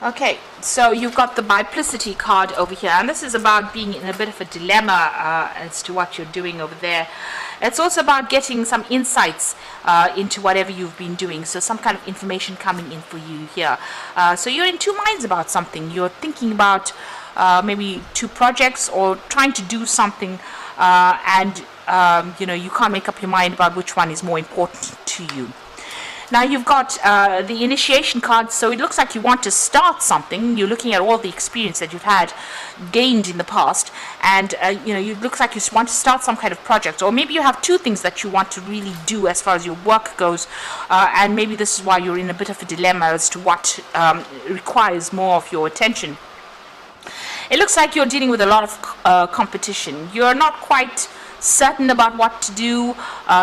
Okay, so you've got the biplicity card over here, and this is about being in a bit of a dilemma as to what you're doing over there. It's also about getting some insights into whatever you've been doing, so some kind of information coming in for you here. So you're in two minds about something. You're thinking about maybe two projects or trying to do something, and you can't make up your mind about which one is more important to you. Now you've got the initiation card, so it looks like you want to start something. You're looking at all the experience that you've had gained in the past, and it looks like you want to start some kind of project, or maybe you have two things that you want to really do as far as your work goes, and maybe this is why you're in a bit of a dilemma as to what requires more of your attention. It looks like you're dealing with a lot of competition. You're not quite certain about what to do.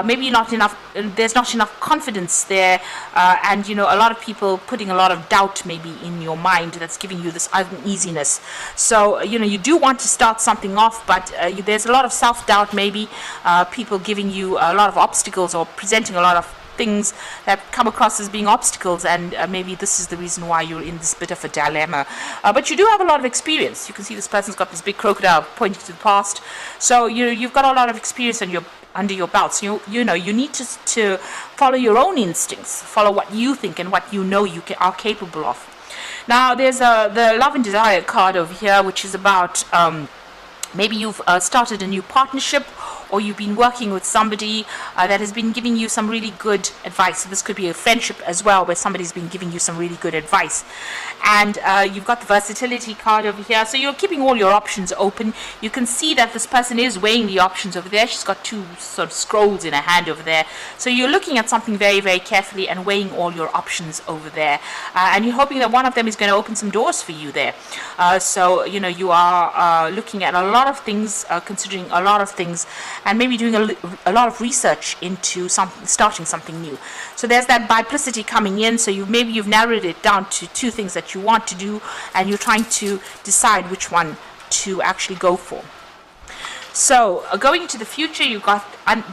Maybe not enough. There's not enough confidence there, and a lot of people putting a lot of doubt maybe in your mind that's giving you this uneasiness. So you do want to start something off, but there's a lot of self-doubt. Maybe people giving you a lot of obstacles or presenting a lot of things that come across as being obstacles, and maybe this is the reason why you're in this bit of a dilemma. But you do have a lot of experience. You can see this person's got this big crocodile pointing to the past, so you've got a lot of experience under your belt. So you need to follow your own instincts, follow what you think and what you are capable of. Now there's the love and desire card over here, which is about maybe you've started a new partnership, or you've been working with somebody that has been giving you some really good advice. So this could be a friendship as well, where somebody's been giving you some really good advice. And you've got the versatility card over here. So you're keeping all your options open. You can see that this person is weighing the options over there. She's got two sort of scrolls in her hand over there. So you're looking at something very, very carefully and weighing all your options over there. And you're hoping that one of them is going to open some doors for you there. So you are looking at a lot of things, considering a lot of things, and maybe doing a lot of research into starting something new. So there's that biplicity coming in. So you've narrowed it down to two things that you want to do, and you're trying to decide which one to actually go for. So going into the future, you've got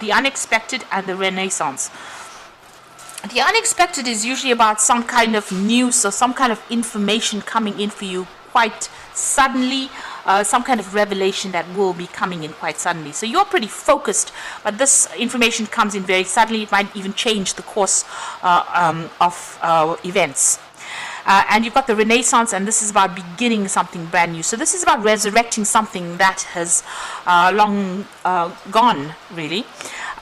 the unexpected and the renaissance. The unexpected is usually about some kind of news or some kind of information coming in for you quite suddenly, some kind of revelation that will be coming in quite suddenly. So you're pretty focused, but this information comes in very suddenly. It might even change the course of events. And you've got the renaissance, and this is about beginning something brand new. So this is about resurrecting something that has long gone, really.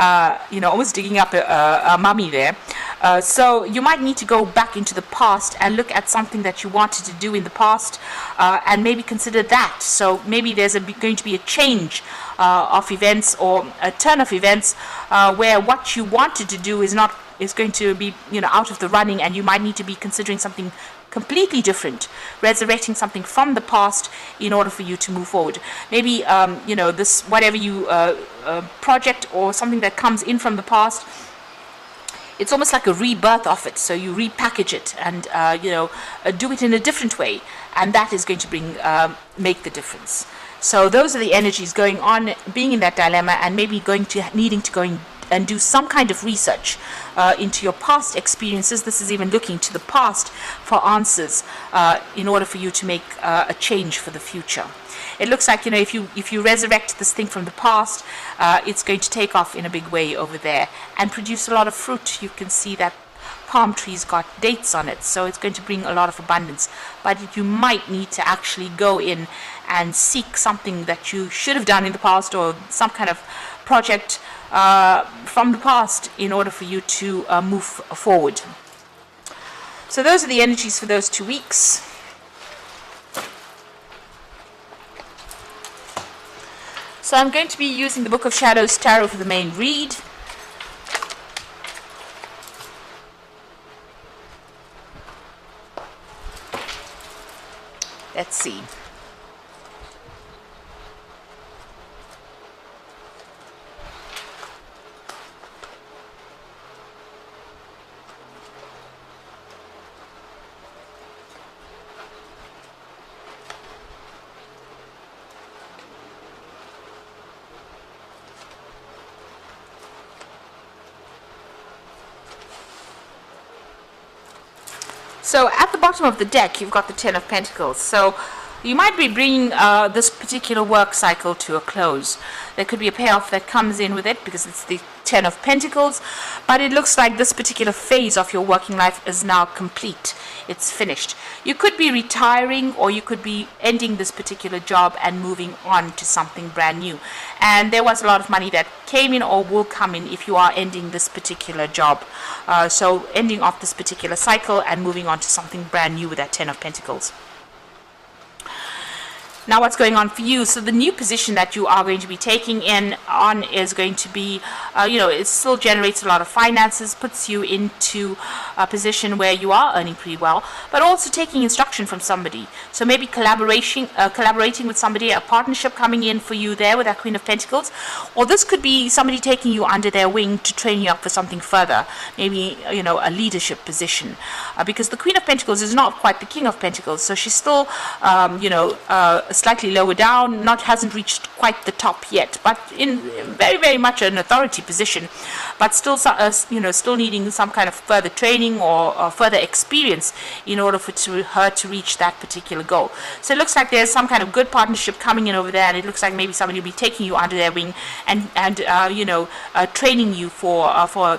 Almost digging up a mummy there. So you might need to go back into the past and look at something that you wanted to do in the past, and maybe consider that. So maybe there's going to be a change of events, or a turn of events, where what you wanted to do is going to be out of the running, and you might need to be considering something completely different, resurrecting something from the past in order for you to move forward. Maybe this whatever you project or something that comes in from the past, it's almost like a rebirth of it. So you repackage it and do it in a different way, and that is going to make the difference. So those are the energies going on, being in that dilemma, and maybe needing to go and do some kind of research into your past experiences. This is even looking to the past for answers in order for you to make a change for the future. It looks like if you resurrect this thing from the past, it's going to take off in a big way over there and produce a lot of fruit. You can see that palm tree's got dates on it, so it's going to bring a lot of abundance. But you might need to actually go in and seek something that you should have done in the past, or some kind of project from the past, in order for you to move forward. So those are the energies for those 2 weeks. So I'm going to be using the Book of Shadows Tarot for the main read. Let's see. So at the bottom of the deck, you've got the Ten of Pentacles. So you might be bringing this particular work cycle to a close. There could be a payoff that comes in with it because it's the Ten of Pentacles, but it looks like this particular phase of your working life is now complete. It's finished. You could be retiring, or you could be ending this particular job and moving on to something brand new. And there was a lot of money that came in or will come in if you are ending this particular job. So ending off this particular cycle and moving on to something brand new with that Ten of Pentacles. Now what's going on for you? So the new position that you are going to be taking on is going to be, it still generates a lot of finances, puts you into a position where you are earning pretty well, but also taking instruction from somebody. So maybe collaborating with somebody, a partnership coming in for you there with that Queen of Pentacles, or this could be somebody taking you under their wing to train you up for something further, maybe, a leadership position, because the Queen of Pentacles is not quite the King of Pentacles, so she's still, slightly lower down, hasn't reached quite the top yet, but in very, very much an authority position, but still, still needing some kind of further training or further experience in order for her to reach that particular goal. So it looks like there's some kind of good partnership coming in over there, and it looks like maybe somebody will be taking you under their wing and training you for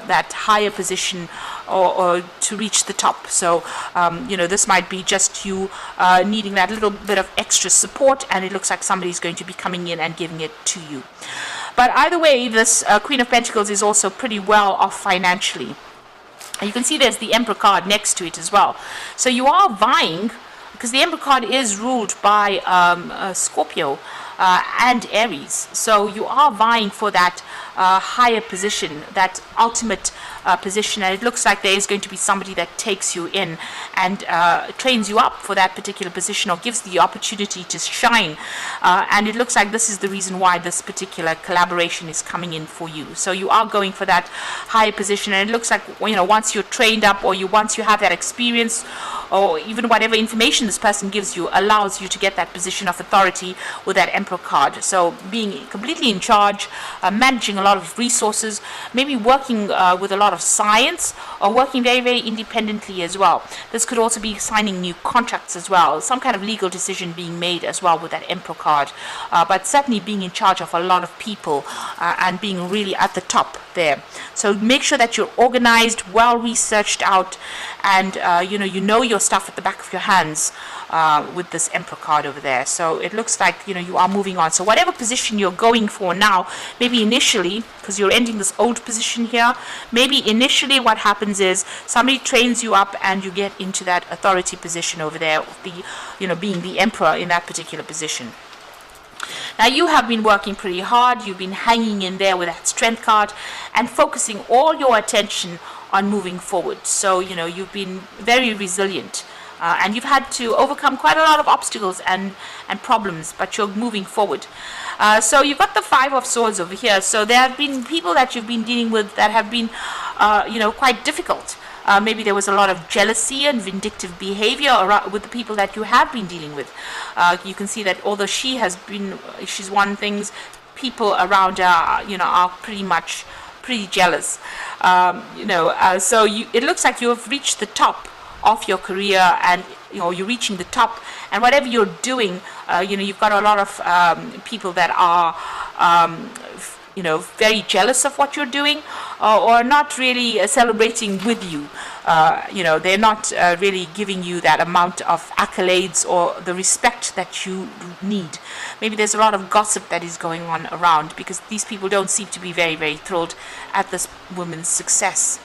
that higher position or to reach the top. So this might be just you needing that little bit of extra support, and it looks like somebody's going to be coming in and giving it to you. But either way, this Queen of Pentacles is also pretty well off financially. And you can see there's the Emperor card next to it as well. So you are vying, because the Emperor card is ruled by Scorpio and Aries. So you are vying for that higher position, that ultimate position, and it looks like there is going to be somebody that takes you in and trains you up for that particular position, or gives the opportunity to shine, and it looks like this is the reason why this particular collaboration is coming in for you. So you are going for that higher position, and it looks like once you're trained up, or once you have that experience, or even whatever information this person gives you allows you to get that position of authority with that Emperor card. So being completely in charge, managing a lot of resources, maybe working with a lot of science, or working very, very independently as well. This could also be signing new contracts as well, some kind of legal decision being made as well with that Emperor card, but certainly being in charge of a lot of people and being really at the top there. So make sure that you're organized, well researched out, and you know your stuff at the back of your hands with this Emperor card over there. So it looks like you are moving on. So whatever position you're going for now, maybe initially, because you're ending this old position here, maybe initially what happens is somebody trains you up and you get into that authority position over there, being the Emperor in that particular position. Now you have been working pretty hard, you've been hanging in there with that Strength card and focusing all your attention on moving forward. So you've been very resilient, and you've had to overcome quite a lot of obstacles and problems, but you're moving forward. So you've got the Five of Swords over here. So there have been people that you've been dealing with that have been quite difficult. Maybe there was a lot of jealousy and vindictive behavior with the people that you have been dealing with. You can see that although she's won things, people around her are pretty jealous. So it looks like you have reached the top of your career, and you're reaching the top, and whatever you're doing, you've got a lot of people that are very jealous of what you're doing, or not really celebrating with you. They're not really giving you that amount of accolades or the respect that you need. Maybe there's a lot of gossip that is going on around, because these people don't seem to be very, very thrilled at this woman's success.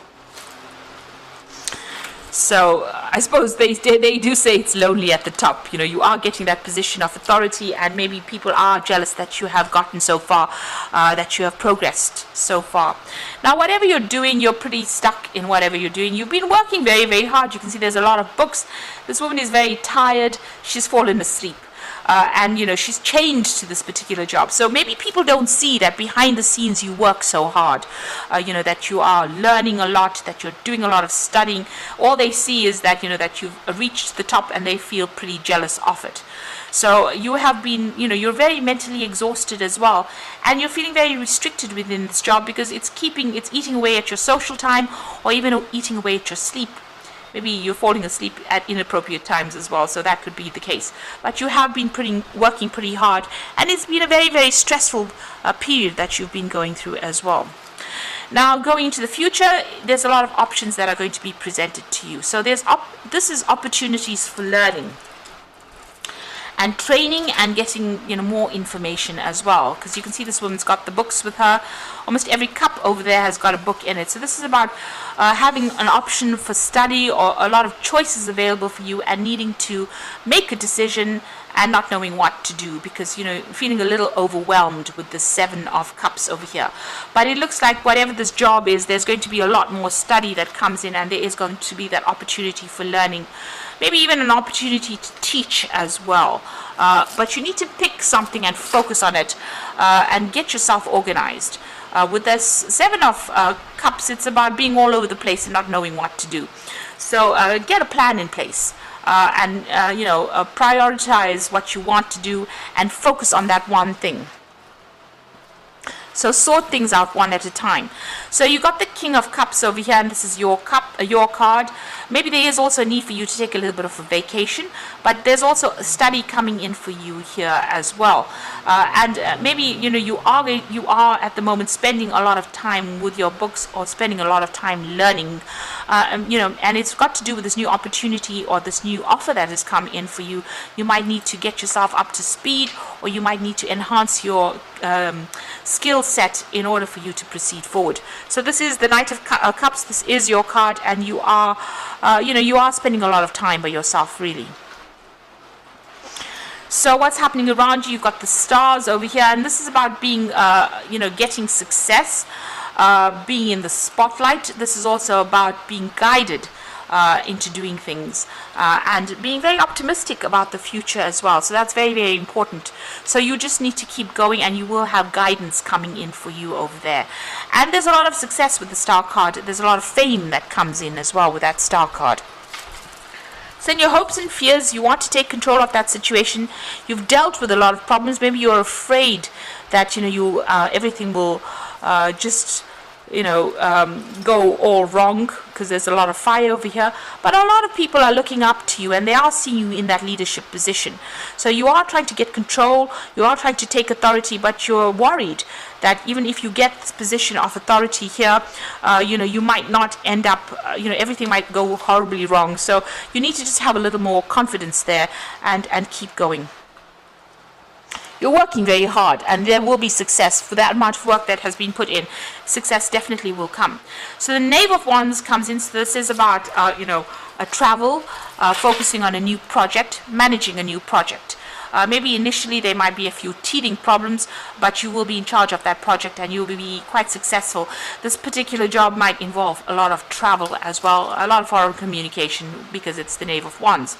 So I suppose they do say it's lonely at the top. You are getting that position of authority, and maybe people are jealous that you have gotten so far, that you have progressed so far. Now, whatever you're doing, you're pretty stuck in whatever you're doing. You've been working very, very hard. You can see there's a lot of books. This woman is very tired. She's fallen asleep. And she's chained to this particular job. So maybe people don't see that behind the scenes you work so hard, that you are learning a lot, that you're doing a lot of studying. All they see is that that you've reached the top, and they feel pretty jealous of it. So you have been, you're very mentally exhausted as well, and you're feeling very restricted within this job, because it's eating away at your social time, or even eating away at your sleep. maybe you're falling asleep at inappropriate times as well, so that could be the case. But you have been working pretty hard, and it's been a very, very stressful period that you've been going through as well. Now, going into the future, there's a lot of options that are going to be presented to you. So this is opportunities for learning and training and getting, more information as well. Because you can see this woman's got the books with her. Almost every cup over there has got a book in it. So this is about having an option for study, or a lot of choices available for you, and needing to make a decision and not knowing what to do, because feeling a little overwhelmed with the 7 of Cups over here. But it looks like whatever this job is, there's going to be a lot more study that comes in, and there is going to be that opportunity for learning, maybe even an opportunity to teach as well. But you need to pick something and focus on it, and get yourself organized. With this 7 of Cups, it's about being all over the place and not knowing what to do. So get a plan in place. And prioritize what you want to do and focus on that one thing. So sort things out one at a time. So you got the King of Cups over here, and this is your card. Maybe there is also a need for you to take a little bit of a vacation, but there's also a study coming in for you here as well. And maybe you are at the moment spending a lot of time with your books, or spending a lot of time learning. And it's got to do with this new opportunity or this new offer that has come in for you. You might need to get yourself up to speed, or you might need to enhance your skill set in order for you to proceed forward. So this is the Knight of Cups. This is your card, and you are spending a lot of time by yourself, really. So what's happening around you? You've got the stars over here, and this is about being, getting success, being in the spotlight. This is also about being guided into doing things, and being very optimistic about the future as well. So that's very, very important. So you just need to keep going, and you will have guidance coming in for you over there. And there's a lot of success with the Star card. There's a lot of fame that comes in as well with that Star card. So in your hopes and fears, you want to take control of that situation. You've dealt with a lot of problems. Maybe you're afraid that everything will just go all wrong, because there's a lot of fire over here. But a lot of people are looking up to you, and they are seeing you in that leadership position. So you are trying to get control, you are trying to take authority, but you're worried that even if you get this position of authority here, you might not end up, everything might go horribly wrong. So you need to just have a little more confidence there and keep going. You're working very hard, and there will be success for that amount of work that has been put in. Success definitely will come. So the Knave of Wands comes in. So this is about, a travel, focusing on a new project, managing a new project. Maybe initially there might be a few teething problems, but you will be in charge of that project, and you will be quite successful. This particular job might involve a lot of travel as well, a lot of foreign communication, because it's the Knave of Wands.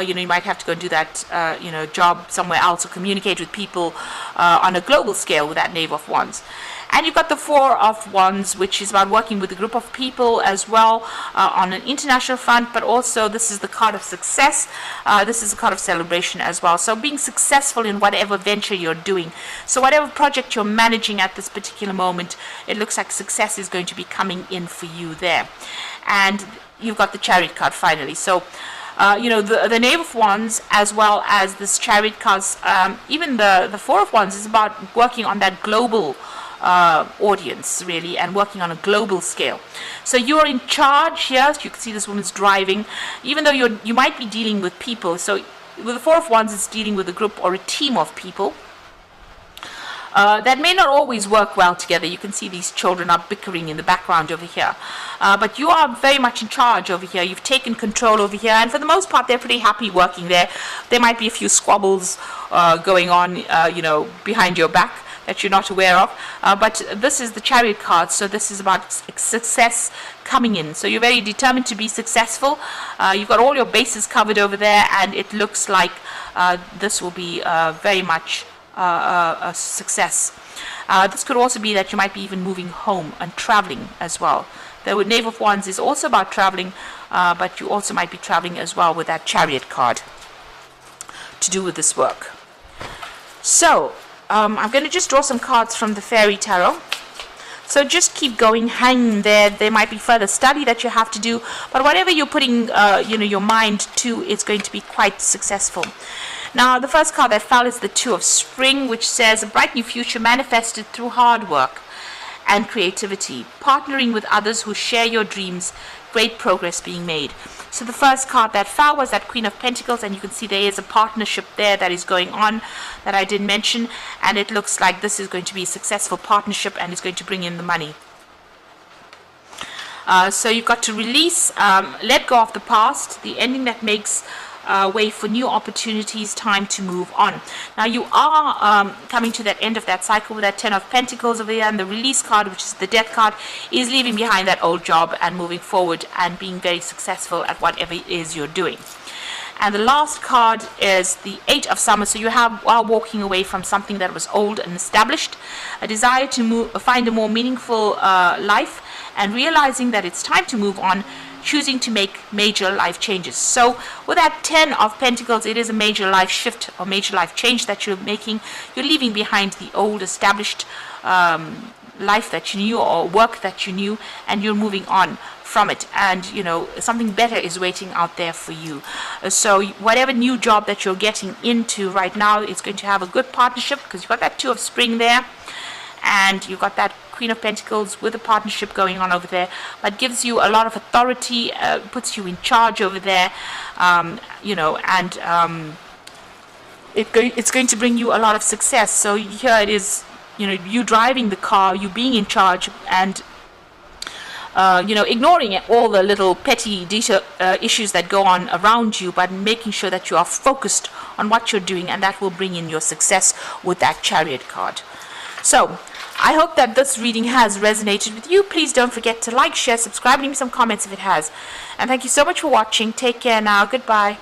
You might have to go and do that, job somewhere else, or communicate with people on a global scale with that Knave of Wands. And you've got the Four of Wands, which is about working with a group of people as well, on an international front, but also this is the card of success. This is a card of celebration as well. So being successful in whatever venture you're doing. So whatever project you're managing at this particular moment, it looks like success is going to be coming in for you there. And you've got the Chariot card finally. So the Knave of Wands, as well as this Chariot cards, even the Four of Wands is about working on that global audience, really, and working on a global scale. So you're in charge here. So you can see this woman's driving, even though you might be dealing with people. So with the Four of Wands, it's dealing with a group or a team of people that may not always work well together. You can see these children are bickering in the background over here. But you are very much in charge over here. You've taken control over here, and for the most part, they're pretty happy working there. There might be a few squabbles going on, behind your back that you're not aware of. But this is the Chariot card, so this is about success coming in. So you're very determined to be successful. You've got all your bases covered over there, and it looks like this will be very much a success. This could also be that you might be even moving home and traveling as well. The Knave of Wands is also about traveling, but you also might be traveling as well with that Chariot card to do with this work. So I'm going to just draw some cards from the Fairy Tarot. So just keep going, hang there. There might be further study that you have to do, but whatever you're putting, your mind to, it's going to be quite successful. Now, the first card that fell is the Two of Spring, which says a bright new future manifested through hard work and creativity, partnering with others who share your dreams, great progress being made. So the first card that fell was that Queen of Pentacles, and you can see there is a partnership there that is going on that I did mention, and it looks like this is going to be a successful partnership and it's going to bring in the money. So you've got to release, let go of the past, the ending that makes way for new opportunities, time to move on. Now you are coming to that end of that cycle with that Ten of Pentacles over there, and the release card, which is the Death card, is leaving behind that old job and moving forward and being very successful at whatever it is you're doing. And the last card is the Eight of Summer. So you are walking away from something that was old and established, a desire to find a more meaningful life, and realizing that it's time to move on, choosing to make major life changes. So with that Ten of Pentacles, it is a major life shift or major life change that you're making. You're leaving behind the old established life that you knew or work that you knew, and you're moving on from it, and something better is waiting out there for you. So whatever new job that you're getting into right now, it's going to have a good partnership, because you've got that Two of Spring there, and you've got that Queen of Pentacles with a partnership going on over there, but gives you a lot of authority, puts you in charge over there, it's going to bring you a lot of success. So here it is, you driving the car, you being in charge, and ignoring all the little petty detail issues that go on around you, but making sure that you are focused on what you're doing, and that will bring in your success with that Chariot card. So I hope that this reading has resonated with you. Please don't forget to like, share, subscribe, leave me some comments if it has. And thank you so much for watching. Take care now. Goodbye.